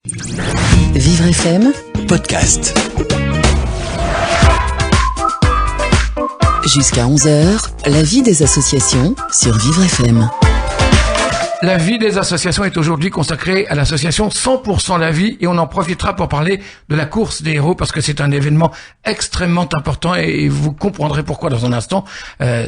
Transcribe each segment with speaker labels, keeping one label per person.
Speaker 1: Vivre FM
Speaker 2: podcast.
Speaker 1: Jusqu'à 11h, la vie des associations sur Vivre FM.
Speaker 3: La vie des associations est aujourd'hui consacrée à l'association 100% la vie et on en profitera pour parler de la course des héros parce que c'est un événement extrêmement important et vous comprendrez pourquoi dans un instant.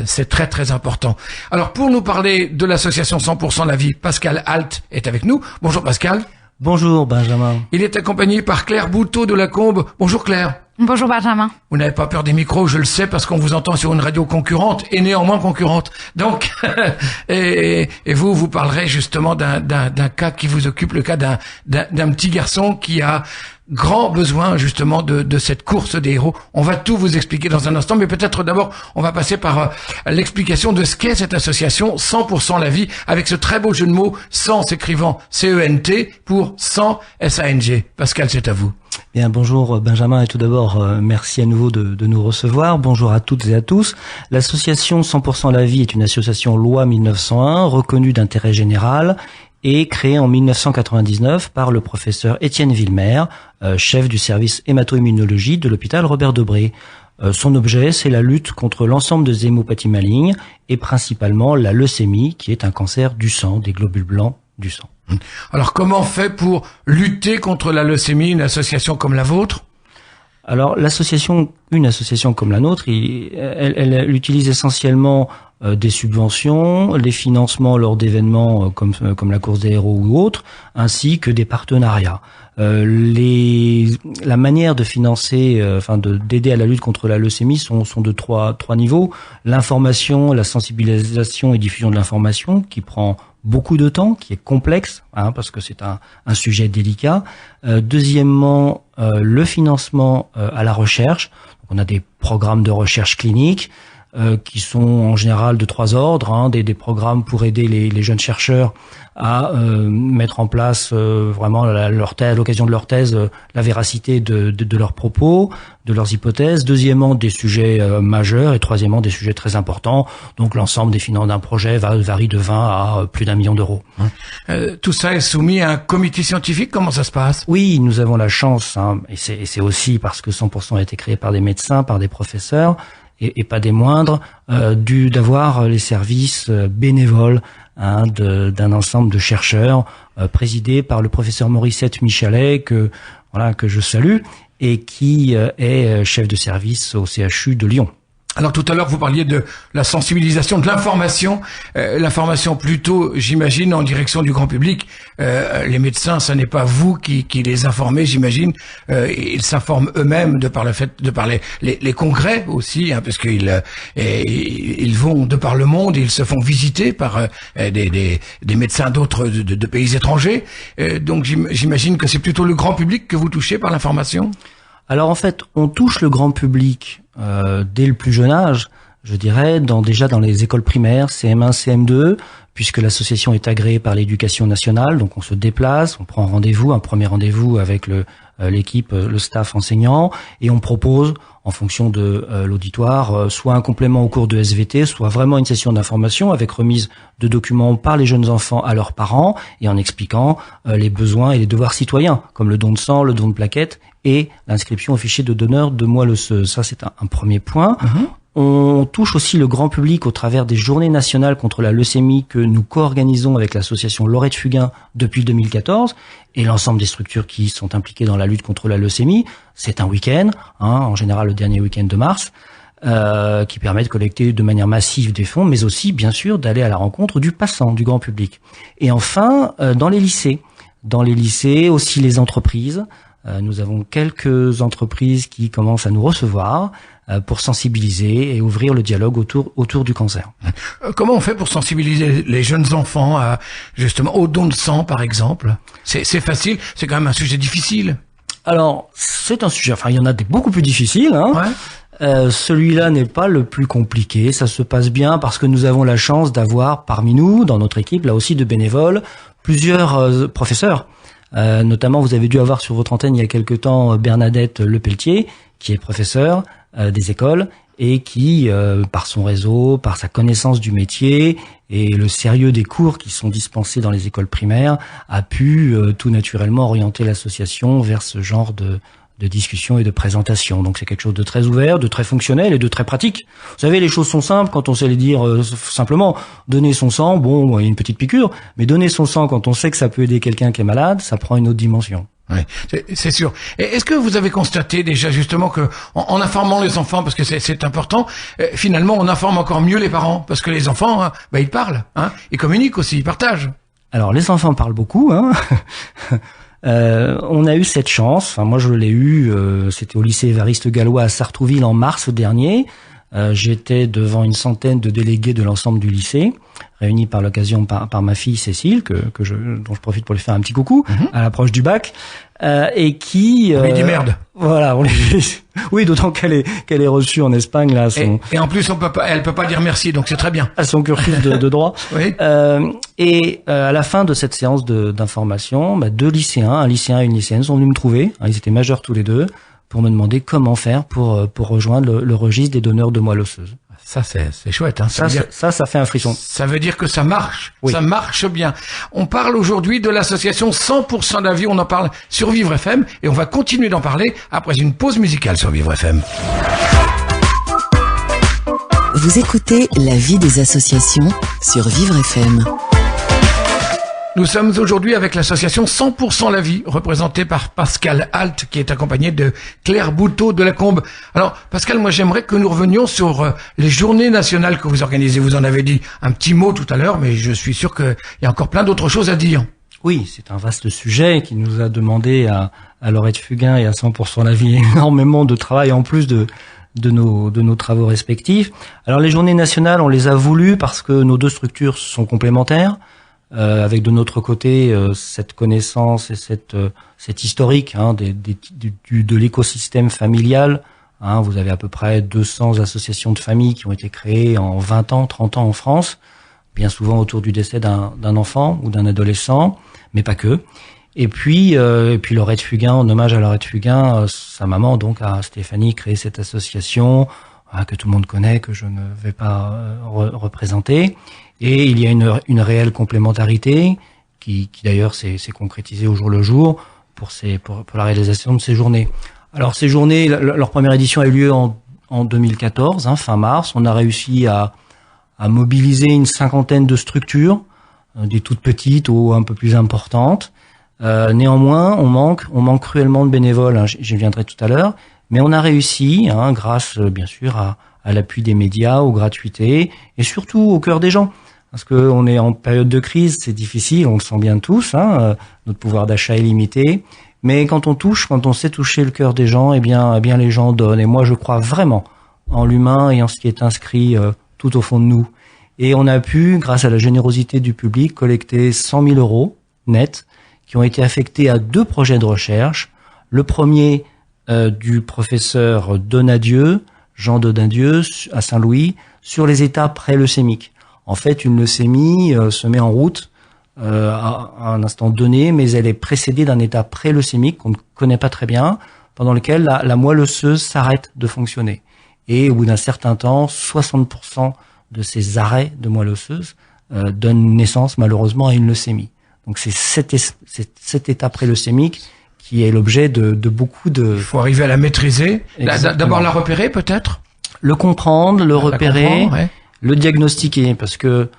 Speaker 3: C'est très très important. Alors pour nous parler de l'association 100% la vie, Pascal Alt est avec nous. Bonjour Pascal.
Speaker 4: Bonjour Benjamin.
Speaker 3: Il est accompagné par Claire Bouteau de la Combe. Bonjour Claire.
Speaker 5: Bonjour Benjamin.
Speaker 3: Vous n'avez pas peur des micros, je le sais, parce qu'on vous entend sur une radio concurrente et néanmoins concurrente. Donc, et vous parlerez justement d'un cas qui vous occupe, le cas d'un petit garçon qui a grand besoin justement de cette course des héros. On va tout vous expliquer dans un instant, mais peut-être d'abord on va passer par l'explication de ce qu'est cette association 100% la vie, avec ce très beau jeu de mots 100 s'écrivant C-E-N-T pour 100 S-A-N-G. Pascal, c'est à vous.
Speaker 4: Bien, bonjour Benjamin, et tout d'abord merci à nouveau de nous recevoir. Bonjour à toutes et à tous. L'association 100% la vie est une association loi 1901 reconnue d'intérêt général et créée en 1999 par le professeur Étienne Villemer, chef du service hémato-immunologie de l'hôpital Robert Debré. Son objet, c'est la lutte contre l'ensemble des hémopathies malignes et principalement la leucémie, qui est un cancer du sang, des globules blancs du sang.
Speaker 3: Alors comment on fait pour lutter contre la leucémie, une association comme la vôtre ?
Speaker 4: Alors une association comme la nôtre, elle utilise essentiellement des subventions, les financements lors d'événements comme la course des héros ou autres, ainsi que des partenariats. La manière de financer, d'aider à la lutte contre la leucémie sont de trois niveaux. L'information, la sensibilisation et diffusion de l'information, qui prend beaucoup de temps, qui est complexe, parce que c'est un sujet délicat. Deuxièmement, le financement à la recherche. Donc, on a des programmes de recherche clinique qui sont en général de trois ordres, des programmes pour aider les jeunes chercheurs à mettre en place vraiment à l'occasion de leur thèse la véracité de leurs propos, de leurs hypothèses. Deuxièmement, des sujets majeurs et troisièmement, des sujets très importants. Donc l'ensemble des finances d'un projet varie de 20 à plus d'1 million d'euros.
Speaker 3: Tout ça est soumis à un comité scientifique. Comment ça se passe ?
Speaker 4: Oui, nous avons la chance, et c'est aussi parce que 100% a été créé par des médecins, par des professeurs, et pas des moindres, d'avoir les services bénévoles d'un ensemble de chercheurs présidés par le professeur Morissette Michalet que je salue et qui est chef de service au CHU de Lyon.
Speaker 3: Alors tout à l'heure, vous parliez de la sensibilisation, de l'information plutôt, j'imagine, en direction du grand public. Les médecins, ça n'est pas vous qui les informez, j'imagine. Ils s'informent eux-mêmes de par les congrès aussi, parce qu'ils vont de par le monde, et ils se font visiter par des médecins de pays étrangers. Donc j'imagine que c'est plutôt le grand public que vous touchez par l'information.
Speaker 4: Alors en fait, on touche le grand public dès le plus jeune âge, je dirais, déjà dans les écoles primaires, CM1, CM2, puisque l'association est agréée par l'Éducation nationale, donc on se déplace, on prend un premier rendez-vous avec l'équipe, le staff enseignant, et on propose, en fonction de l'auditoire, soit un complément au cours de SVT, soit vraiment une session d'information avec remise de documents par les jeunes enfants à leurs parents, et en expliquant les besoins et les devoirs citoyens, comme le don de sang, le don de plaquettes, et l'inscription au fichier de donneur de moelle osseuse. Ça, c'est un premier point. On touche aussi le grand public au travers des journées nationales contre la leucémie que nous co-organisons avec l'association Laurette Fugain depuis 2014 et l'ensemble des structures qui sont impliquées dans la lutte contre la leucémie. C'est un week-end, en général le dernier week-end de mars, qui permet de collecter de manière massive des fonds, mais aussi, bien sûr, d'aller à la rencontre du passant, du grand public. Et enfin, dans les lycées, aussi les entreprises. Nous avons quelques entreprises qui commencent à nous recevoir pour sensibiliser et ouvrir le dialogue autour du cancer.
Speaker 3: Comment on fait pour sensibiliser les jeunes enfants justement au don de sang, par exemple ? C'est facile, c'est quand même un sujet difficile.
Speaker 4: Alors, c'est un sujet, il y en a des beaucoup plus difficiles. Ouais. Celui-là n'est pas le plus compliqué, ça se passe bien parce que nous avons la chance d'avoir parmi nous, dans notre équipe, là aussi de bénévoles, plusieurs professeurs. Notamment, vous avez dû avoir sur votre antenne il y a quelque temps Bernadette Lepelletier, qui est professeure des écoles et qui, par son réseau, par sa connaissance du métier et le sérieux des cours qui sont dispensés dans les écoles primaires, a pu tout naturellement orienter l'association vers ce genre de discussion et de présentation. Donc c'est quelque chose de très ouvert, de très fonctionnel et de très pratique. Vous savez, les choses sont simples quand on sait les dire simplement. Donner son sang, bon, il y a une petite piqûre, mais donner son sang quand on sait que ça peut aider quelqu'un qui est malade, ça prend une autre dimension.
Speaker 3: Oui, c'est sûr. Et est-ce que vous avez constaté déjà justement que en informant les enfants, parce que c'est important, finalement on informe encore mieux les parents, parce que les enfants, hein, ils parlent, hein, ils communiquent aussi, ils partagent.
Speaker 4: Alors les enfants parlent beaucoup, hein. On a eu cette chance, enfin moi je l'ai eu, c'était au lycée Évariste Galois à Sartrouville en mars dernier. J'étais devant une centaine de délégués de l'ensemble du lycée, réunis par l'occasion par ma fille Cécile, dont je profite pour lui faire un petit coucou à l'approche du bac, et qui.
Speaker 3: On lui dit merde.
Speaker 4: Voilà, oui, d'autant qu'elle est reçue en Espagne là.
Speaker 3: Et en plus elle peut pas dire merci, donc c'est très bien.
Speaker 4: À son cursus de droit.
Speaker 3: Oui.
Speaker 4: À la fin de cette séance d'information, deux lycéens, un lycéen et une lycéenne, sont venus me trouver. Ils étaient majeurs tous les deux, pour me demander comment faire pour rejoindre le registre des donneurs de moelle osseuse.
Speaker 3: Ça c'est chouette, hein.
Speaker 4: Ça fait un frisson.
Speaker 3: Ça veut dire que ça marche.
Speaker 4: Oui.
Speaker 3: Ça marche bien. On parle aujourd'hui de l'association 100% la vie. On en parle sur Vivre FM et on va continuer d'en parler après une pause musicale sur Vivre FM.
Speaker 1: Vous écoutez La vie des associations sur Vivre FM.
Speaker 3: Nous sommes aujourd'hui avec l'association 100% la vie, représentée par Pascal Halt, qui est accompagné de Claire Bouteau de la Combe. Alors, Pascal, moi j'aimerais que nous revenions sur les journées nationales que vous organisez. Vous en avez dit un petit mot tout à l'heure, mais je suis sûr qu'il y a encore plein d'autres choses à dire.
Speaker 4: Oui, c'est un vaste sujet qui nous a demandé à Laurette Fugain et à 100% la vie énormément de travail en plus de nos travaux respectifs. Alors les journées nationales, on les a voulues parce que nos deux structures sont complémentaires. Avec de notre côté cette connaissance et cette historique de l'écosystème familial. Vous avez à peu près 200 associations de familles qui ont été créées en 20 ans, 30 ans en France, bien souvent autour du décès d'un enfant ou d'un adolescent, mais pas que. Et puis Laurette Fugain, en hommage à Laurette Fugain, sa maman, donc à Stéphanie, créé cette association que tout le monde connaît, que je ne vais pas représenter. Et il y a une réelle complémentarité qui d'ailleurs s'est concrétisée au jour le jour pour la réalisation de ces journées. Alors ces journées, leur première édition a eu lieu en 2014, fin mars. On a réussi à mobiliser une cinquantaine de structures, des toutes petites ou un peu plus importantes. Néanmoins, on manque cruellement de bénévoles. J'y viendrai tout à l'heure, mais on a réussi, grâce bien sûr à l'appui des médias, aux gratuités et surtout au cœur des gens. Parce que on est en période de crise, c'est difficile, on le sent bien tous, notre pouvoir d'achat est limité. Mais quand on sait toucher le cœur des gens, eh bien les gens donnent. Et moi, je crois vraiment en l'humain et en ce qui est inscrit tout au fond de nous. Et on a pu, grâce à la générosité du public, collecter 100 000 euros nets qui ont été affectés à 2 projets de recherche. Le premier du professeur Donadieu, Jean Donadieu, à Saint-Louis, sur les états pré-leucémiques. En fait, une leucémie se met en route à un instant donné, mais elle est précédée d'un état pré-leucémique qu'on ne connaît pas très bien, pendant lequel la moelle osseuse s'arrête de fonctionner. Et au bout d'un certain temps, 60% de ces arrêts de moelle osseuse donnent naissance malheureusement à une leucémie. Donc c'est cet état pré-leucémique qui est l'objet de beaucoup de...
Speaker 3: Il faut arriver à la maîtriser, d'abord la repérer peut-être,
Speaker 4: le comprendre, le repérer,
Speaker 3: ouais.
Speaker 4: Le diagnostiquer, parce que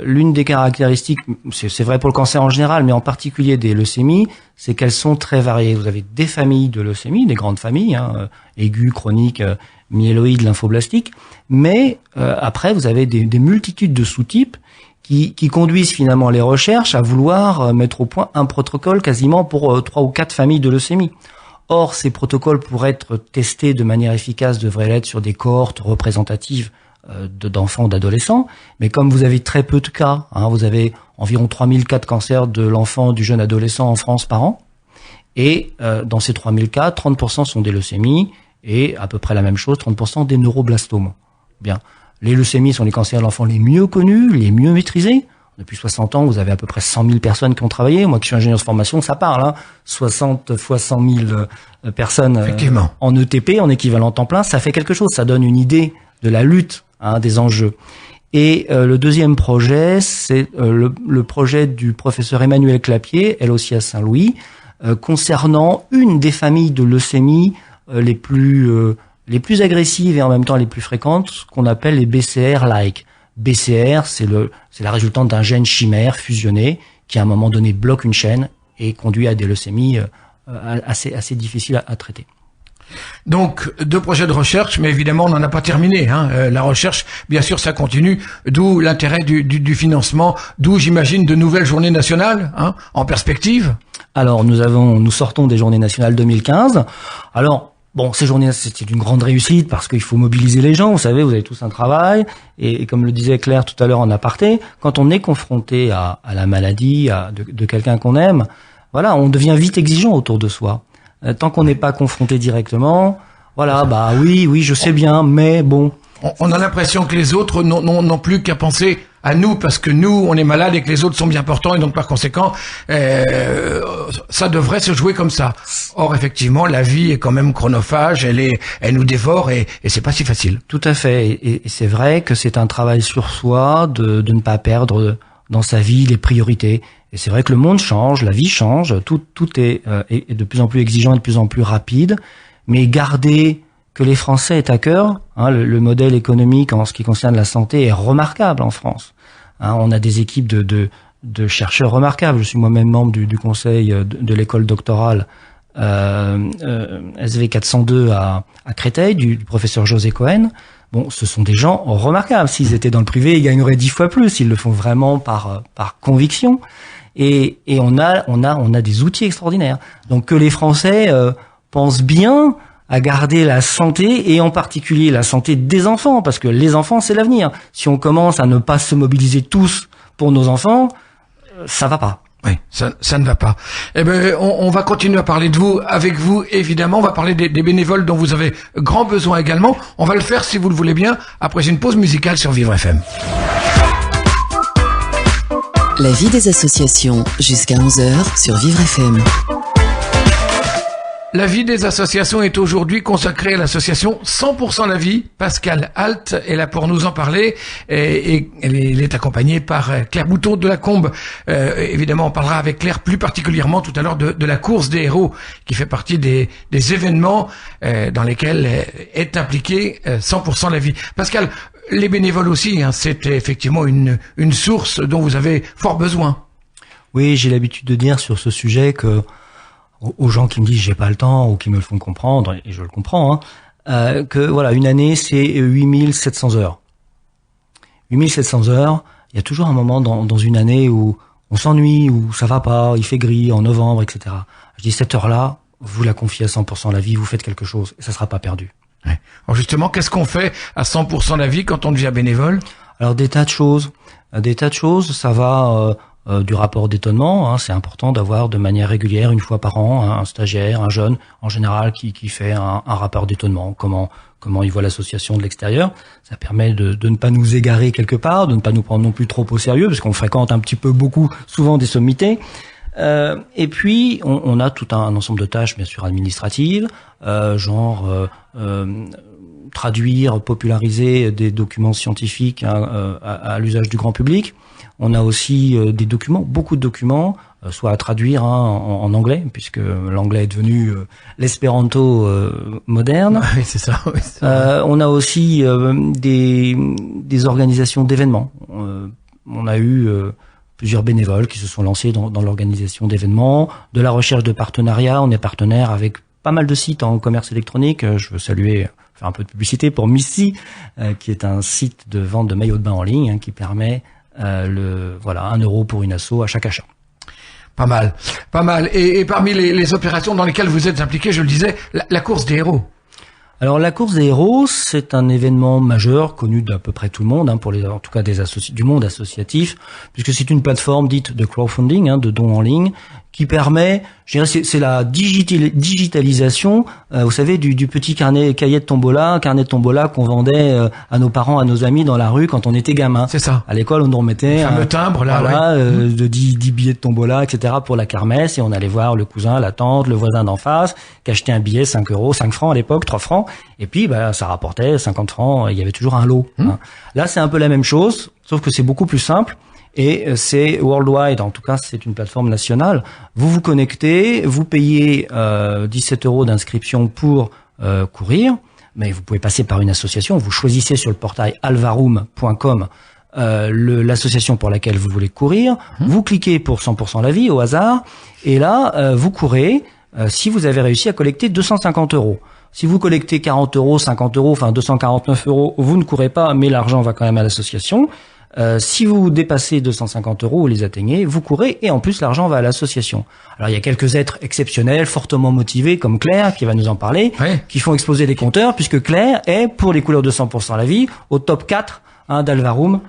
Speaker 4: l'une des caractéristiques, c'est vrai pour le cancer en général, mais en particulier des leucémies, c'est qu'elles sont très variées. Vous avez des familles de leucémies, des grandes familles, aiguës, chroniques, myéloïdes, lymphoblastiques, mais après vous avez des multitudes de sous-types qui conduisent finalement les recherches à vouloir mettre au point un protocole quasiment pour 3 ou 4 familles de leucémies. Or, ces protocoles, pour être testés de manière efficace, devraient l'être sur des cohortes représentatives d'enfants, d'adolescents, mais comme vous avez très peu de cas, vous avez environ 3000 cas de cancer de l'enfant, du jeune adolescent en France par an, et dans ces 3000 cas, 30% sont des leucémies, et à peu près la même chose, 30% des neuroblastomes. Bien. Les leucémies sont les cancers de l'enfant les mieux connus, les mieux maîtrisés, Depuis 60 ans, vous avez à peu près 100 000 personnes qui ont travaillé. Moi qui suis ingénieur de formation, ça parle. 60 fois 100 000 personnes en ETP, en équivalent temps plein, ça fait quelque chose. Ça donne une idée de la lutte, des enjeux. Et le deuxième projet, c'est le projet du professeur Emmanuel Clapier, elle aussi à Saint-Louis, concernant une des familles de leucémie les plus agressives et en même temps les plus fréquentes, ce qu'on appelle les BCR-like. BCR, c'est la résultante d'un gène chimère fusionné qui à un moment donné bloque une chaîne et conduit à des leucémies assez difficiles à traiter.
Speaker 3: Donc, 2 projets de recherche, mais évidemment, on n'en a pas terminé. La recherche, bien sûr, ça continue, d'où l'intérêt du financement, d'où, j'imagine, de nouvelles journées nationales en perspective.
Speaker 4: Alors, nous sortons des journées nationales 2015. Alors, bon, ces journées, c'était une grande réussite parce qu'il faut mobiliser les gens. Vous savez, vous avez tous un travail. Et comme le disait Claire tout à l'heure en aparté, quand on est confronté à la maladie de quelqu'un qu'on aime, voilà, on devient vite exigeant autour de soi. Tant qu'on n'est pas confronté directement, voilà, oui, je sais bien, mais bon.
Speaker 3: On a l'impression que les autres n'ont plus qu'à penser à nous parce que nous, on est malade et que les autres sont bien portants et donc par conséquent, ça devrait se jouer comme ça. Or, effectivement, la vie est quand même chronophage, elle nous dévore et c'est pas si facile.
Speaker 4: Tout à fait. Et c'est vrai que c'est un travail sur soi de ne pas perdre dans sa vie les priorités. Et c'est vrai que le monde change, la vie change, tout est de plus en plus exigeant et de plus en plus rapide. Mais garder que les Français aient à cœur, le modèle économique en ce qui concerne la santé est remarquable en France. On a des équipes de chercheurs remarquables. Je suis moi-même membre du conseil de l'école doctorale SV 402 à Créteil, du professeur José Cohen. Bon, ce sont des gens remarquables. S'ils étaient dans le privé, ils gagneraient 10 fois plus. Ils le font vraiment par conviction. Et on a des outils extraordinaires. Donc que les Français pensent bien à garder la santé et en particulier la santé des enfants, parce que les enfants c'est l'avenir. Si on commence à ne pas se mobiliser tous pour nos enfants, ça va pas.
Speaker 3: Oui, ça ne va pas. Eh ben, on va continuer à parler de vous, avec vous, évidemment. On va parler des bénévoles dont vous avez grand besoin également. On va le faire, si vous le voulez bien, après une pause musicale sur Vivre FM.
Speaker 1: La vie des associations, jusqu'à 11h sur Vivre FM.
Speaker 3: La vie des associations est aujourd'hui consacrée à l'association 100% la vie. Pascal Alt est là pour nous en parler et elle est accompagnée par Claire Bouton de la Combe. Évidemment, on parlera avec Claire plus particulièrement tout à l'heure de la course des héros qui fait partie des événements dans lesquels est impliquée 100% la vie. Pascal, les bénévoles aussi, c'est effectivement une source dont vous avez fort besoin.
Speaker 4: Oui, j'ai l'habitude de dire sur ce sujet que aux gens qui me disent j'ai pas le temps ou qui me le font comprendre, et je le comprends, que voilà, une année c'est 8700 heures. 8700 heures, il y a toujours un moment dans une année où on s'ennuie, où ça va pas, il fait gris en novembre, etc. Je dis cette heure-là, vous la confiez à 100% la vie, vous faites quelque chose et ça sera pas perdu.
Speaker 3: Ouais. Alors justement, qu'est-ce qu'on fait à 100% la vie quand on devient bénévole?
Speaker 4: Alors des tas de choses, ça va du rapport d'étonnement, c'est important d'avoir de manière régulière, une fois par an, un stagiaire, un jeune, en général, qui fait un rapport d'étonnement, comment il voit l'association de l'extérieur. Ça permet de ne pas nous égarer quelque part, de ne pas nous prendre non plus trop au sérieux, parce qu'on fréquente un petit peu souvent des sommités. Et puis, on a tout un ensemble de tâches, bien sûr, administratives, traduire, populariser des documents scientifiques à l'usage du grand public. On a aussi des documents, beaucoup de documents, soit à traduire en anglais, puisque l'anglais est devenu l'espéranto moderne.
Speaker 3: Oui, c'est ça. Oui, c'est
Speaker 4: on a aussi des organisations d'événements. On a eu plusieurs bénévoles qui se sont lancés dans l'organisation d'événements, de la recherche de partenariats. On est partenaire avec pas mal de sites en commerce électronique. Je veux faire un peu de publicité pour Missy, qui est un site de vente de maillots de bain en ligne, qui permet 1 euro pour une asso à chaque achat.
Speaker 3: Pas mal. Et parmi les opérations dans lesquelles vous êtes impliqués, je le disais, la course des héros.
Speaker 4: Alors la course des héros, c'est un événement majeur connu d'à peu près tout le monde, en tout cas du monde associatif, puisque c'est une plateforme dite de crowdfunding, de dons en ligne, qui permet, je dirais, c'est la digitalisation, vous savez, du petit cahier de tombola qu'on vendait à nos parents, à nos amis dans la rue quand on était gamin.
Speaker 3: C'est ça.
Speaker 4: À l'école, on nous remettait
Speaker 3: un fameux timbre là,
Speaker 4: voilà, de 10 billets de tombola, etc. pour la kermesse, et on allait voir le cousin, la tante, le voisin d'en face, qui achetait un billet 5 francs à l'époque, 3 francs, et puis ça rapportait 50 francs, il y avait toujours un lot. Hein. Là, c'est un peu la même chose, sauf que c'est beaucoup plus simple. Et c'est worldwide, en tout cas c'est une plateforme nationale. Vous vous connectez, vous payez 17 € d'inscription pour courir, mais vous pouvez passer par une association. Vous choisissez sur le portail alvaroom.com l'association pour laquelle vous voulez courir. Vous cliquez pour 100% la vie au hasard, et là vous courez si vous avez réussi à collecter 250 €. Si vous collectez 40 €, 50 €, enfin 249 €, vous ne courez pas, mais l'argent va quand même à l'association. Si vous dépassez 250 €, vous les atteignez, vous courez, et en plus l'argent va à l'association. Alors il y a quelques êtres exceptionnels, fortement motivés, comme Claire, qui va nous en parler, qui font exploser les compteurs, puisque Claire est, pour les couleurs de 100% la vie, au top 4 d'Alvaroom,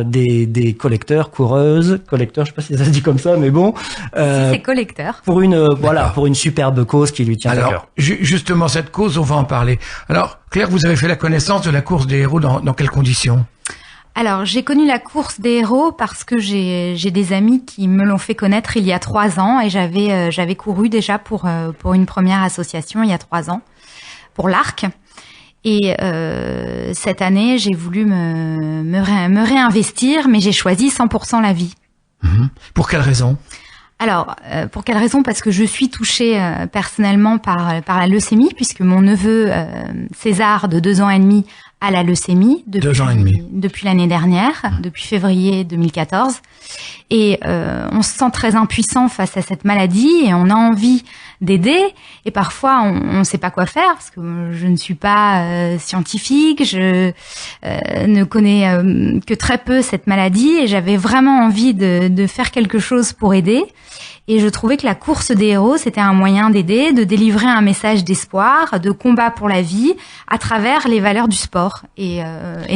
Speaker 4: des collecteurs, coureuses, collecteurs, je sais pas si ça se dit comme ça, mais bon.
Speaker 2: C'est collecteur.
Speaker 4: Pour une superbe cause qui lui tient à cœur.
Speaker 3: Alors, justement, cette cause, on va en parler. Alors, Claire, vous avez fait la connaissance de la course des héros dans quelles conditions?
Speaker 2: Alors, j'ai connu la course des héros parce que j'ai des amis qui me l'ont fait connaître il y a 3 ans, et j'avais couru déjà pour une première association il y a 3 ans, pour l'Arc. Et cette année, j'ai voulu me réinvestir, mais j'ai choisi 100% la vie.
Speaker 3: Pour quelle raison?
Speaker 2: Alors, pour quelle raison? Parce que je suis touchée personnellement par la leucémie, puisque mon neveu César, de 2 ans et demi, a la leucémie depuis l'année dernière, depuis février 2014. Et on se sent très impuissant face à cette maladie, et on a envie d'aider, et parfois on ne sait pas quoi faire, parce que je ne suis pas scientifique, je ne connais que très peu cette maladie, et j'avais vraiment envie de faire quelque chose pour aider. Et je trouvais que la course des héros, c'était un moyen d'aider, de délivrer un message d'espoir, de combat pour la vie, à travers les valeurs du sport, et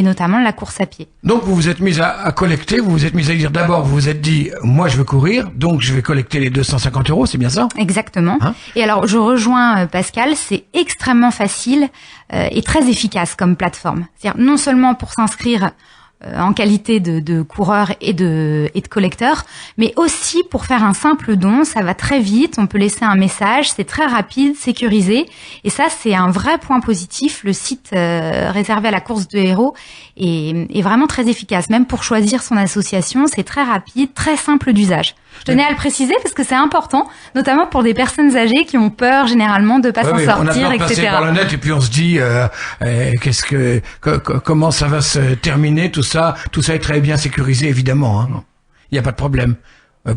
Speaker 2: notamment la course à pied.
Speaker 3: Donc vous vous êtes mise à collecter, vous vous êtes mise à dire d'abord, vous vous êtes dit, moi je veux courir, donc je vais collecter les 250 €, c'est bien ça?
Speaker 2: Exactement. Et alors je rejoins Pascal, c'est extrêmement facile et très efficace comme plateforme. C'est-à-dire non seulement pour s'inscrire en qualité de coureur et de collecteur, mais aussi pour faire un simple don. Ça va très vite, on peut laisser un message, c'est très rapide, sécurisé, et ça c'est un vrai point positif. Le site réservé à la course de héros est vraiment très efficace. Même pour choisir son association, c'est très rapide, très simple d'usage. Je tenais à le préciser parce que c'est important, notamment pour des personnes âgées qui ont peur généralement de pas s'en sortir,
Speaker 3: on a peur de
Speaker 2: etc.
Speaker 3: passer par le net, et puis on se dit comment ça va se terminer, tout ça est très bien sécurisé, évidemment. Il n'y a pas de problème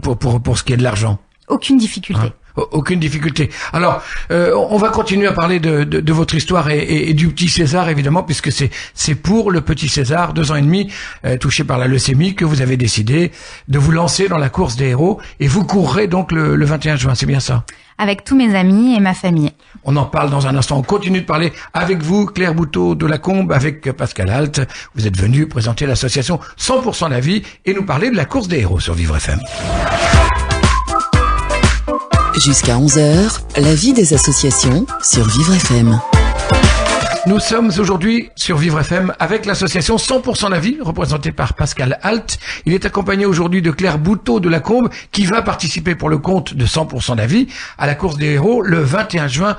Speaker 3: pour ce qui est de l'argent.
Speaker 2: Aucune difficulté.
Speaker 3: Aucune difficulté. Alors, on va continuer à parler de votre histoire et du petit César, évidemment, puisque c'est pour le petit César, 2 ans et demi, touché par la leucémie, que vous avez décidé de vous lancer dans la course des héros, et vous courrez donc le 21 juin, c'est bien ça?
Speaker 2: Avec tous mes amis et ma famille.
Speaker 3: On en parle dans un instant. On continue de parler avec vous, Claire Bouteau de la Combe, avec Pascal Alt. Vous êtes venu présenter l'association 100% la vie et nous parler de la course des héros sur Vivre FM.
Speaker 1: Jusqu'à 11h, la vie des associations sur Vivre FM.
Speaker 3: Nous sommes aujourd'hui sur Vivre FM avec l'association 100% la vie, représentée par Pascal Alt. Il est accompagné aujourd'hui de Claire Bouteau de la Combe, qui va participer pour le compte de 100% la vie à la course des héros le 21 juin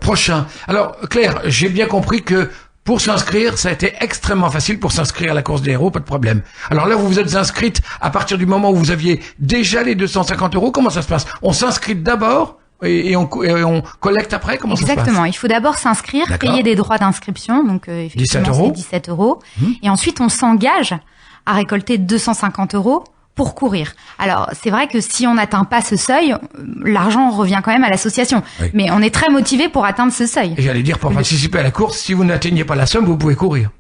Speaker 3: prochain. Alors Claire, j'ai bien compris que pour s'inscrire, ça a été extrêmement facile pour s'inscrire à la course des héros, pas de problème. Alors là, vous vous êtes inscrite à partir du moment où vous aviez déjà les 250 €. Comment ça se passe? On s'inscrit d'abord et on collecte après? Comment ça se passe?
Speaker 2: Exactement. Il faut d'abord s'inscrire, payer des droits d'inscription, donc effectivement 17 €. Et ensuite, on s'engage à récolter 250 € pour courir. Alors, c'est vrai que si on n'atteint pas ce seuil, l'argent revient quand même à l'association. Oui. Mais on est très motivé pour atteindre ce seuil.
Speaker 3: Et j'allais dire, pour participer à la course, si vous n'atteignez pas la somme, vous pouvez courir.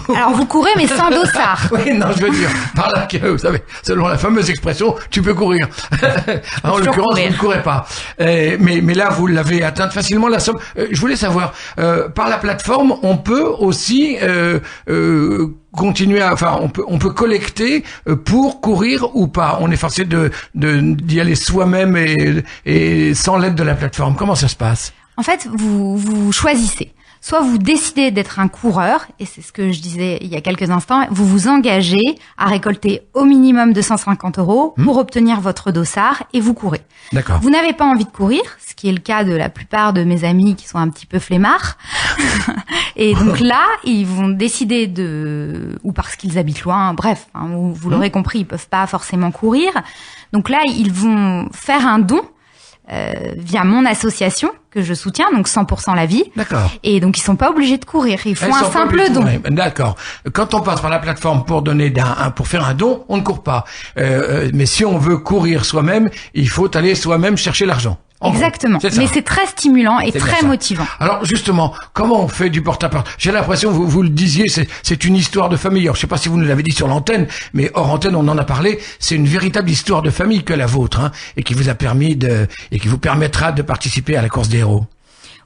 Speaker 2: Alors vous courez mais sans dossard.
Speaker 3: Oui, non, je veux dire par là que vous savez, selon la fameuse expression, tu peux courir. En l'occurrence, vous ne courez pas. Mais là, vous l'avez atteinte facilement la somme. Je voulais savoir, par la plateforme, on peut aussi continuer on peut collecter pour courir ou pas. On est forcé d'y aller soi-même et sans l'aide de la plateforme. Comment ça se passe?
Speaker 2: En fait, vous choisissez. Soit vous décidez d'être un coureur, et c'est ce que je disais il y a quelques instants, vous vous engagez à récolter au minimum 250 € pour obtenir votre dossard et vous courez.
Speaker 3: D'accord.
Speaker 2: Vous n'avez pas envie de courir, ce qui est le cas de la plupart de mes amis qui sont un petit peu flemmards. Et donc là, ils vont décider ou parce qu'ils habitent loin, bref, hein, vous l'aurez compris, ils peuvent pas forcément courir. Donc là, ils vont faire un don via mon association que je soutiens, donc 100% la vie.
Speaker 3: D'accord.
Speaker 2: Et donc ils sont pas obligés de courir, ils font un simple don.
Speaker 3: D'accord. Quand on passe par la plateforme pour pour faire un don, on ne court pas. Mais si on veut courir soi-même, il faut aller soi-même chercher l'argent.
Speaker 2: Exactement. Mais c'est très stimulant et très motivant.
Speaker 3: Alors justement, comment on fait du porte-à-porte? J'ai l'impression, vous le disiez, c'est une histoire de famille. Alors, je sais pas si vous nous l'avez dit sur l'antenne, mais hors antenne, on en a parlé. C'est une véritable histoire de famille que la vôtre, hein, et qui vous a permis et qui vous permettra de participer à la course des héros.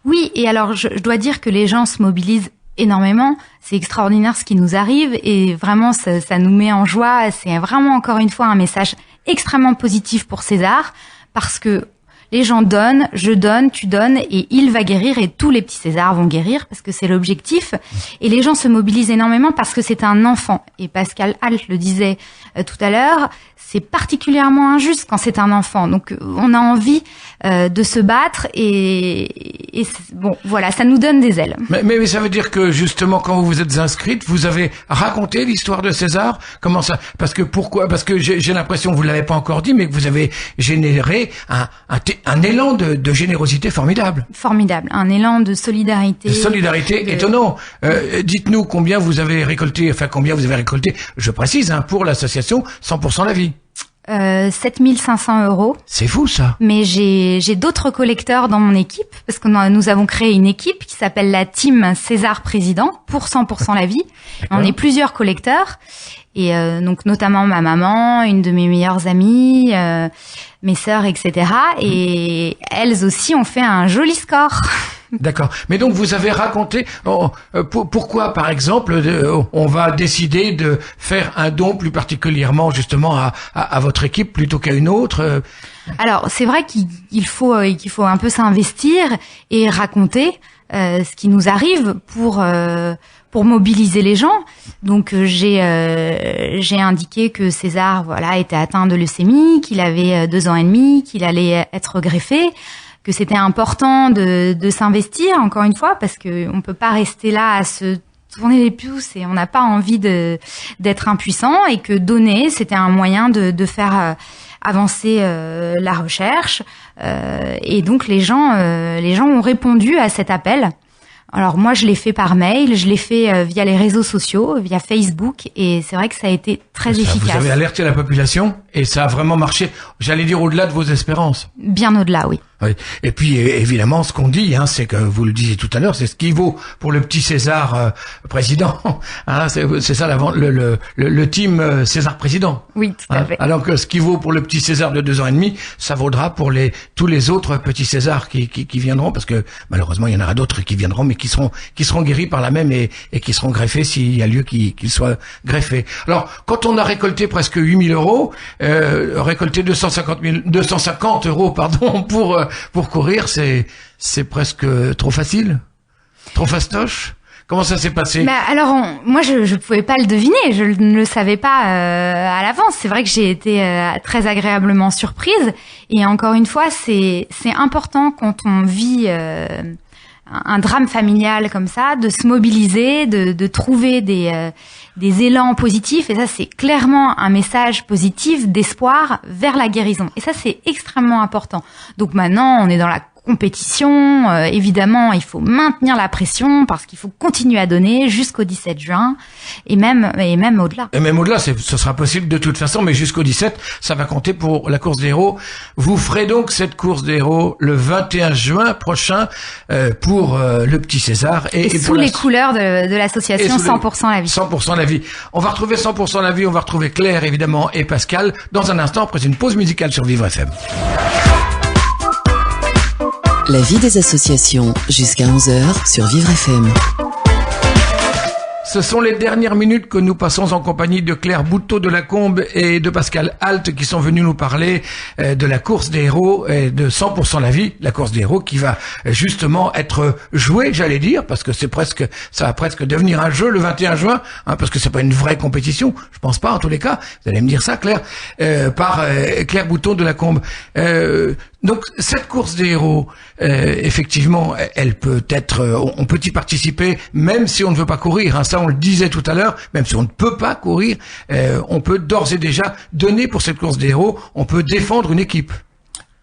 Speaker 2: Oui, et alors je dois dire que les gens se mobilisent énormément. C'est extraordinaire ce qui nous arrive et vraiment ça nous met en joie. C'est vraiment encore une fois un message extrêmement positif pour César parce que les gens donnent, je donne, tu donnes et il va guérir et tous les petits Césars vont guérir parce que c'est l'objectif. Et les gens se mobilisent énormément parce que c'est un enfant. Et Pascal Alt le disait tout à l'heure, c'est particulièrement injuste quand c'est un enfant. Donc on a envie de se battre et bon, voilà, ça nous donne des ailes.
Speaker 3: Mais ça veut dire que justement quand vous vous êtes inscrite, vous avez raconté l'histoire de César? Comment ça? Pourquoi? Parce que j'ai l'impression, vous l'avez pas encore dit, mais que vous avez généré un élan de générosité formidable.
Speaker 2: Formidable, un élan de solidarité.
Speaker 3: De solidarité étonnant. Dites-nous combien vous avez récolté, je précise, hein, pour l'association 100% la vie.
Speaker 2: 7 500 €.
Speaker 3: C'est fou, ça.
Speaker 2: Mais j'ai d'autres collecteurs dans mon équipe, parce que nous avons créé une équipe qui s'appelle la Team César Président pour 100% la vie. On est plusieurs collecteurs. Et donc notamment ma maman, une de mes meilleures amies, mes sœurs, etc. Et elles aussi ont fait un joli score.
Speaker 3: D'accord. Mais donc vous avez raconté pourquoi, par exemple, on va décider de faire un don plus particulièrement justement à votre équipe plutôt qu'à une autre.
Speaker 2: Alors c'est vrai qu'il faut un peu s'investir et raconter ce qui nous arrive pour mobiliser les gens. Donc j'ai indiqué que César était atteint de leucémie, qu'il avait 2 ans et demi, qu'il allait être greffé, que c'était important de s'investir encore une fois parce que on peut pas rester là à se tourner les pouces et on n'a pas envie d'être impuissant et que donner c'était un moyen de faire avancer la recherche et donc les gens ont répondu à cet appel. Alors moi je l'ai fait par mail, je l'ai fait via les réseaux sociaux, via Facebook et c'est vrai que ça a été très efficace.
Speaker 3: Vous avez alerté la population et ça a vraiment marché, j'allais dire au-delà de vos espérances.
Speaker 2: Bien au-delà, oui.
Speaker 3: Oui. Et puis évidemment, ce qu'on dit, hein, c'est que vous le disiez tout à l'heure, c'est ce qui vaut pour le petit César président. Hein, c'est ça le team César président.
Speaker 2: Oui, tout à fait.
Speaker 3: Alors que ce qui vaut pour le petit César de 2 ans et demi, ça vaudra pour tous les autres petits Césars qui viendront, parce que malheureusement il y en aura d'autres qui viendront, mais qui seront guéris par la même et qui seront greffés s'il y a lieu qu'ils soient greffés. Alors quand on a récolté presque 8 000 €, récolter 250 € pardon pour courir, c'est presque trop facile, trop fastoche. Comment ça s'est passé?
Speaker 2: Alors moi je pouvais pas le deviner, je ne le savais pas à l'avance. C'est vrai que j'ai été très agréablement surprise et encore une fois c'est important quand on vit un drame familial comme ça, de se mobiliser, de trouver des élans positifs. Et ça, c'est clairement un message positif d'espoir vers la guérison. Et ça, c'est extrêmement important. Donc maintenant, on est dans la compétition. Évidemment, il faut maintenir la pression parce qu'il faut continuer à donner jusqu'au 17 juin et même au-delà.
Speaker 3: Et même au-delà, ce sera possible de toute façon, mais jusqu'au 17, ça va compter pour la course des héros. Vous ferez donc cette course des héros le 21 juin prochain pour le petit César
Speaker 2: et sous les couleurs de l'association 100% la vie.
Speaker 3: 100% la vie. On va retrouver 100% la vie, on va retrouver Claire évidemment et Pascal dans un instant après une pause musicale sur Vivre FM.
Speaker 1: La vie des associations, jusqu'à 11h sur Vivre FM.
Speaker 3: Ce sont les dernières minutes que nous passons en compagnie de Claire Bouteau de la Combe et de Pascal Alt qui sont venus nous parler de la course des héros et de 100% la vie, la course des héros qui va justement être jouée, j'allais dire, parce que ça va presque devenir un jeu le 21 juin, parce que c'est pas une vraie compétition, je pense pas en tous les cas, vous allez me dire ça Claire, par Claire Bouteau de la Combe. Donc cette course des héros, effectivement, elle peut être, on peut y participer même si on ne veut pas courir. Ça, on le disait tout à l'heure. Même si on ne peut pas courir, on peut d'ores et déjà donner pour cette course des héros. On peut défendre une équipe.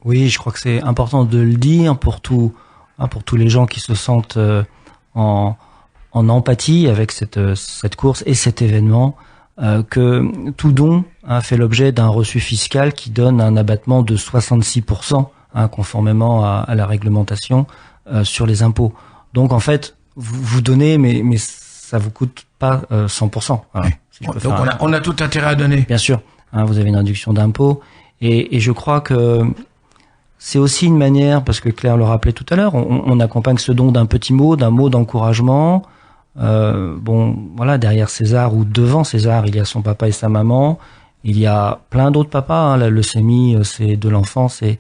Speaker 4: Oui, je crois que c'est important de le dire pour tous les gens qui se sentent en empathie avec cette course et cet événement. Que tout don fait l'objet d'un reçu fiscal qui donne un abattement de 66%, conformément à la réglementation sur les impôts. Donc en fait, vous donnez, mais ça vous coûte pas 100%.
Speaker 3: Si donc on a tout intérêt à donner.
Speaker 4: Bien sûr, vous avez une réduction d'impôts et je crois que c'est aussi une manière, parce que Claire le rappelait tout à l'heure, on accompagne ce don d'un petit mot, d'un mot d'encouragement. Derrière César ou devant César, il y a son papa et sa maman. Il y a plein d'autres papas. La leucémie, c'est de l'enfant, c'est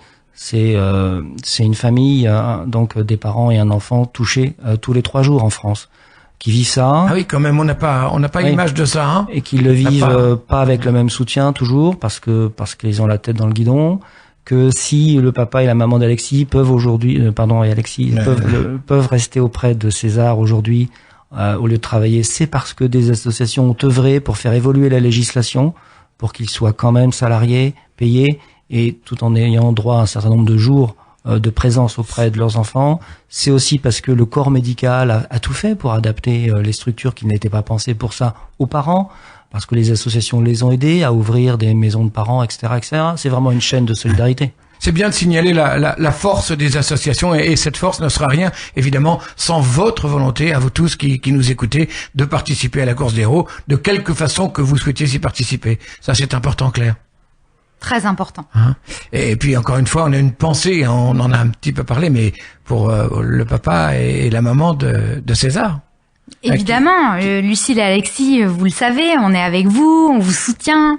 Speaker 4: une famille, donc des parents et un enfant touchés tous les 3 jours en France, qui vivent ça.
Speaker 3: Ah oui, quand même, on n'a pas image de ça.
Speaker 4: Et qui le vivent pas avec le même soutien toujours, parce qu'ils ont la tête dans le guidon. Que si le papa et la maman d'Alexis peuvent peuvent rester auprès de César aujourd'hui. Au lieu de travailler, c'est parce que des associations ont œuvré pour faire évoluer la législation, pour qu'ils soient quand même salariés, payés, et tout en ayant droit à un certain nombre de jours de présence auprès de leurs enfants. C'est aussi parce que le corps médical a tout fait pour adapter les structures qui n'étaient pas pensées pour ça aux parents, parce que les associations les ont aidés à ouvrir des maisons de parents, etc., etc. C'est vraiment une chaîne de solidarité.
Speaker 3: C'est bien de signaler la force des associations et cette force ne sera rien, évidemment, sans votre volonté, à vous tous qui nous écoutez, de participer à la course des héros, de quelque façon que vous souhaitiez y participer. Ça, c'est important, Claire.
Speaker 2: Très important.
Speaker 3: Et puis, encore une fois, on a une pensée, on en a un petit peu parlé, mais pour le papa et la maman de César.
Speaker 2: Évidemment, Lucille et Alexis, vous le savez, on est avec vous, on vous soutient,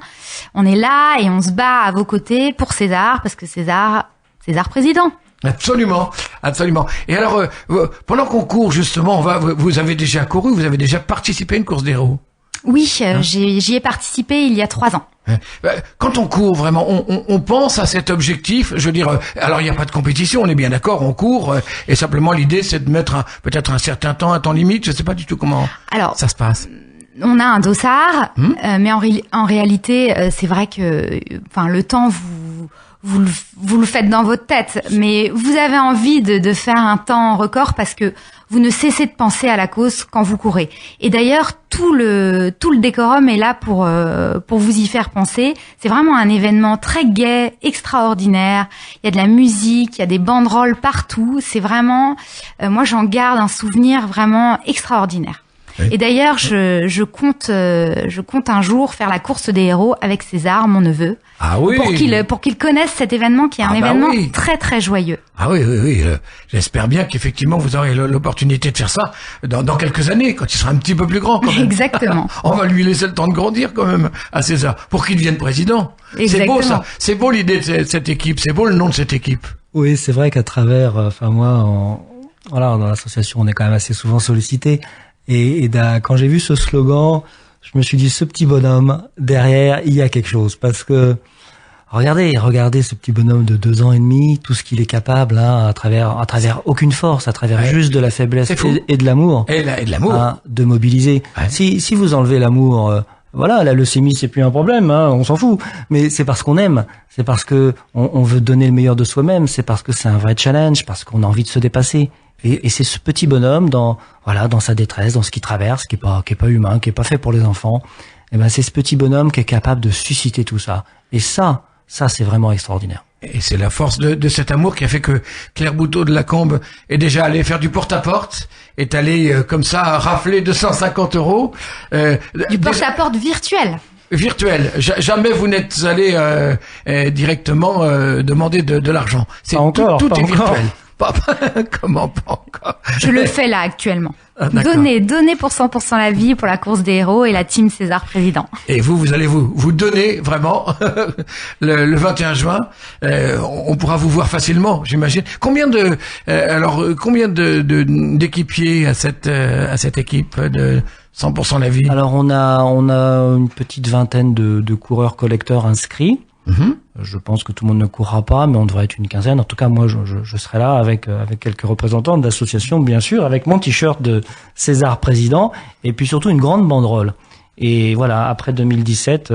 Speaker 2: on est là et on se bat à vos côtés pour César, parce que César président.
Speaker 3: Absolument, absolument. Et alors, pendant qu'on court justement, vous avez déjà couru, vous avez déjà participé à une course des héros?
Speaker 2: Oui, j'y ai participé il y a 3 ans.
Speaker 3: Quand on court vraiment, on pense à cet objectif. Je veux dire, alors il n'y a pas de compétition, on est bien d'accord, on court, et simplement l'idée c'est de mettre peut-être un certain temps, un temps limite. Je sais pas du tout comment ça se passe.
Speaker 2: On a un dossard, mais en réalité, c'est vrai que, le temps vous le faites dans votre tête, mais vous avez envie de faire un temps record parce que vous ne cessez de penser à la cause quand vous courez. Et d'ailleurs, tout le décorum est là pour vous y faire penser. C'est vraiment un événement très gai, extraordinaire. Il y a de la musique, il y a des banderoles partout. C'est vraiment, moi j'en garde un souvenir vraiment extraordinaire. Oui. Et d'ailleurs, je compte un jour faire la course des héros avec César, mon neveu.
Speaker 3: Ah oui.
Speaker 2: Pour qu'il connaisse cet événement qui est un événement très très joyeux.
Speaker 3: Ah oui. J'espère bien qu'effectivement vous aurez l'opportunité de faire ça dans quelques années, quand il sera un petit peu plus grand, quand même.
Speaker 2: Exactement.
Speaker 3: On va lui laisser le temps de grandir quand même à César, pour qu'il devienne président.
Speaker 2: Exactement.
Speaker 3: C'est beau ça. C'est beau l'idée de cette équipe. C'est beau le nom de cette équipe.
Speaker 4: Oui, c'est vrai qu'à travers, moi, dans l'association, on est quand même assez souvent sollicité. Et quand j'ai vu ce slogan, je me suis dit, ce petit bonhomme, derrière, il y a quelque chose. Parce que, regardez ce petit bonhomme de 2 ans et demi, tout ce qu'il est capable, à travers aucune force, à travers juste de la faiblesse et de l'amour.
Speaker 3: Et de l'amour.
Speaker 4: De mobiliser. Ouais. Si vous enlevez l'amour voilà, la leucémie c'est plus un problème, hein, on s'en fout. Mais c'est parce qu'on aime, c'est parce que on veut donner le meilleur de soi-même, c'est parce que c'est un vrai challenge, parce qu'on a envie de se dépasser. Et c'est ce petit bonhomme dans sa détresse, dans ce qu'il traverse, qui est pas humain, qui est pas fait pour les enfants. Et ben c'est ce petit bonhomme qui est capable de susciter tout ça. Et ça c'est vraiment extraordinaire.
Speaker 3: Et c'est la force de cet amour qui a fait que Claire Bouteau de Lacombe est déjà allée faire du porte-à-porte, est allée comme ça rafler 250 €.
Speaker 2: Du porte-à-porte virtuel.
Speaker 3: Virtuel. Jamais vous n'êtes allé directement demander de l'argent. C'est
Speaker 4: pas encore,
Speaker 3: tout
Speaker 4: pas
Speaker 3: est
Speaker 4: encore.
Speaker 3: virtuel. Comment pas encore?
Speaker 2: Je le fais là actuellement.
Speaker 3: Ah,
Speaker 2: donner pour 100% la vie pour la course des héros et la team César président.
Speaker 3: Et vous allez vous donner vraiment le 21 juin. On pourra vous voir facilement, j'imagine. Combien d'équipiers à cette équipe de 100% la vie?
Speaker 4: Alors on a une petite vingtaine de coureurs collecteurs inscrits. Je pense que tout le monde ne courra pas, mais on devrait être une quinzaine. En tout cas, moi, je serai là avec quelques représentants d'associations, bien sûr, avec mon t-shirt de César président, et puis surtout une grande banderole. Et voilà, après 2017,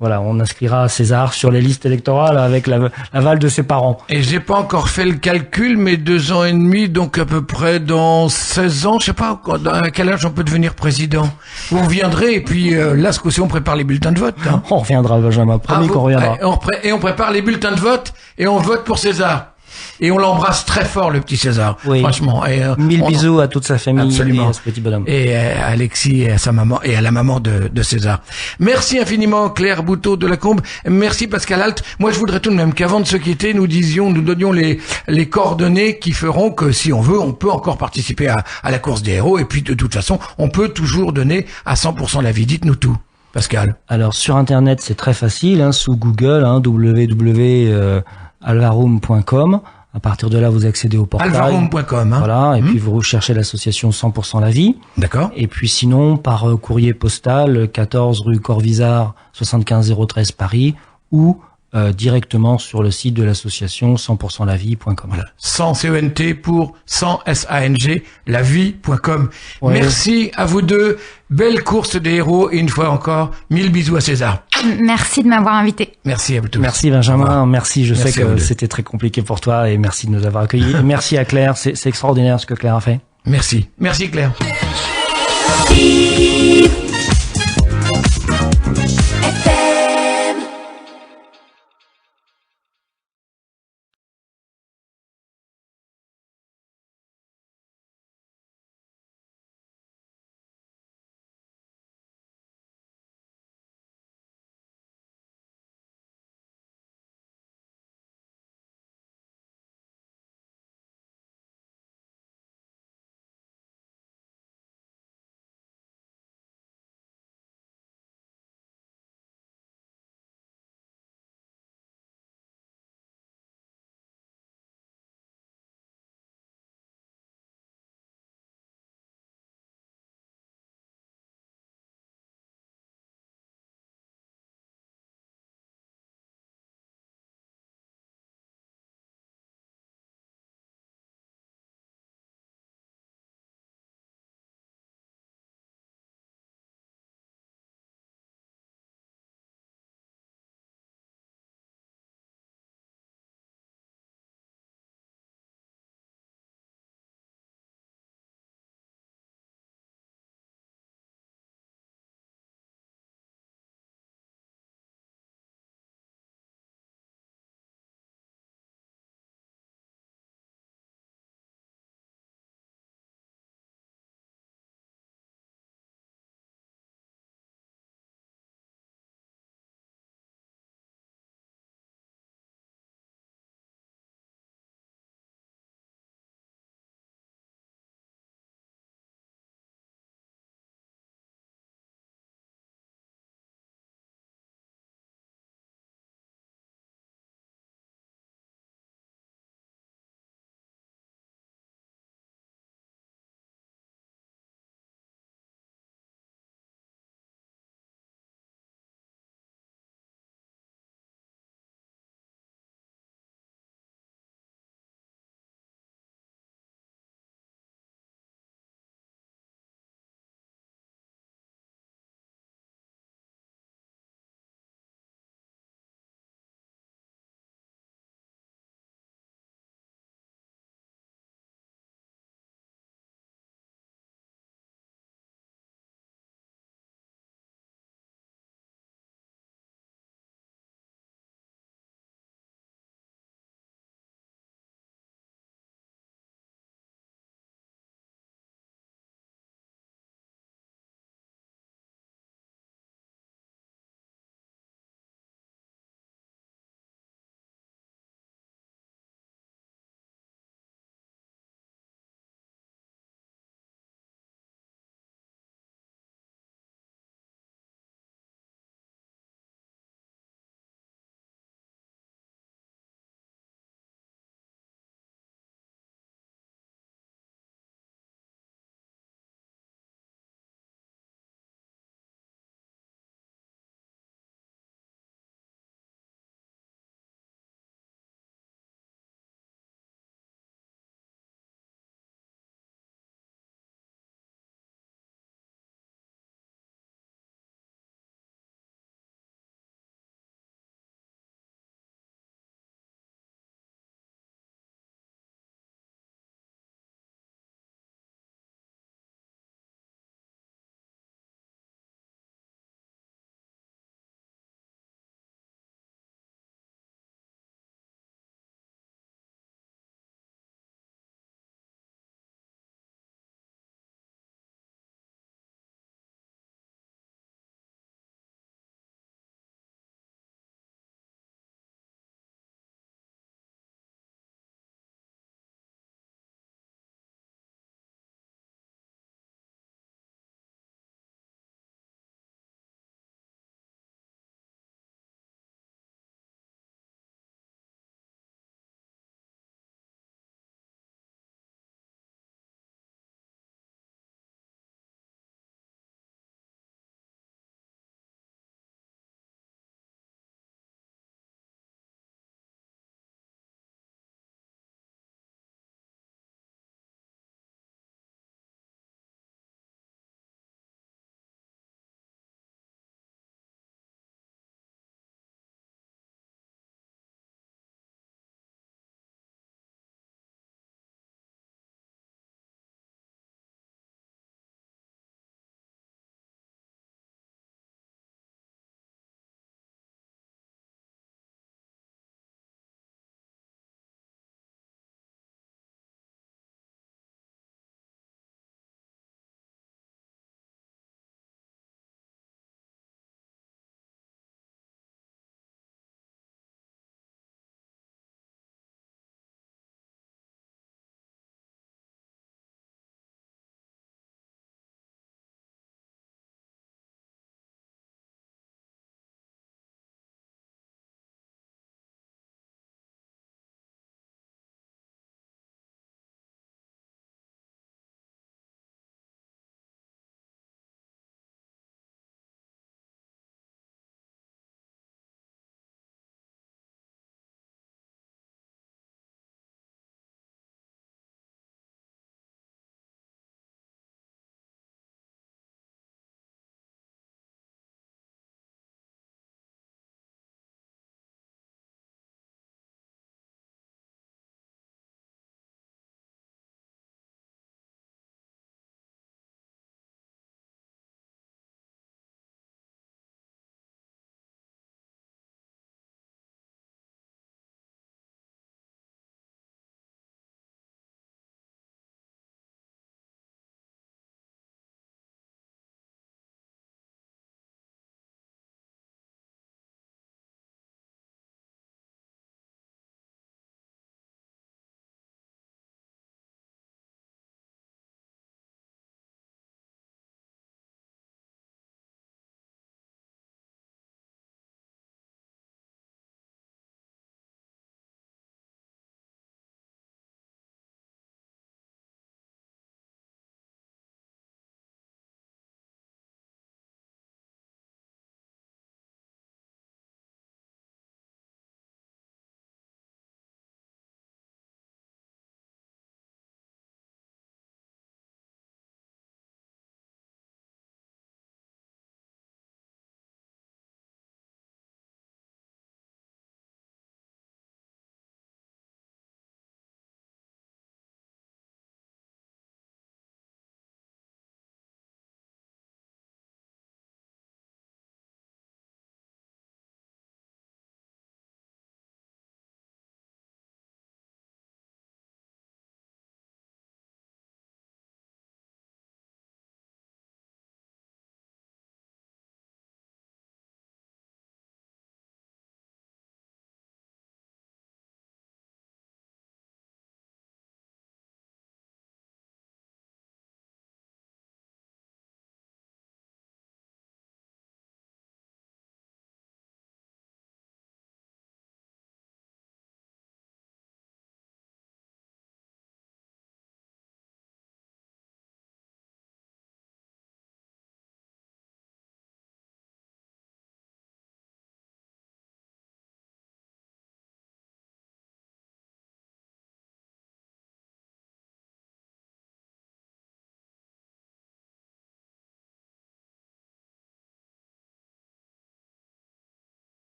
Speaker 4: on inscrira César sur les listes électorales avec l'aval de ses parents.
Speaker 3: Et j'ai pas encore fait le calcul, mais 2 ans et demi, donc à peu près dans 16 ans, je sais pas à quel âge on peut devenir président. Vous reviendrez, et puis là, ce coup-ci, on prépare les bulletins de vote. Hein.
Speaker 4: On reviendra, Benjamin, promis qu'on reviendra.
Speaker 3: Et on prépare les bulletins de vote, et on vote pour César. Et on l'embrasse très fort, le petit César.
Speaker 4: Oui.
Speaker 3: Franchement. Et,
Speaker 4: 1000 bisous à toute sa famille.
Speaker 3: Absolument.
Speaker 4: Et à ce petit bonhomme.
Speaker 3: Et à Alexis et à sa maman et à la maman de César. Merci infiniment Claire Bouteau de Lacombe. Merci Pascal Alt. Moi, je voudrais tout de même qu'avant de se quitter, nous donnions les coordonnées qui feront que si on veut, on peut encore participer à la course des héros. Et puis, de toute façon, on peut toujours donner à 100% la vie. Dites-nous tout, Pascal.
Speaker 4: Alors, sur Internet, c'est très facile, sous Google, www.alvaroom.com. À partir de là, vous accédez au portail.
Speaker 3: Alvaroom.com.
Speaker 4: Voilà, et puis vous recherchez l'association 100% la vie.
Speaker 3: D'accord.
Speaker 4: Et puis sinon, par courrier postal, 14 rue Corvisart, 75 013 Paris, ou directement sur le site de l'association 100%lavie.com.
Speaker 3: Voilà. 100 CENT pour 100 SANG, lavie.com.
Speaker 4: Ouais.
Speaker 3: Merci à vous deux. Belle course des héros. Et une fois encore, 1000 bisous à César.
Speaker 2: Merci de m'avoir invité.
Speaker 3: Merci à vous tous.
Speaker 4: Merci Benjamin. Merci. Je sais
Speaker 3: Merci
Speaker 4: que c'était très compliqué pour toi et merci de nous avoir accueillis. Et merci à Claire. C'est extraordinaire ce que Claire a fait.
Speaker 3: Merci. Merci Claire.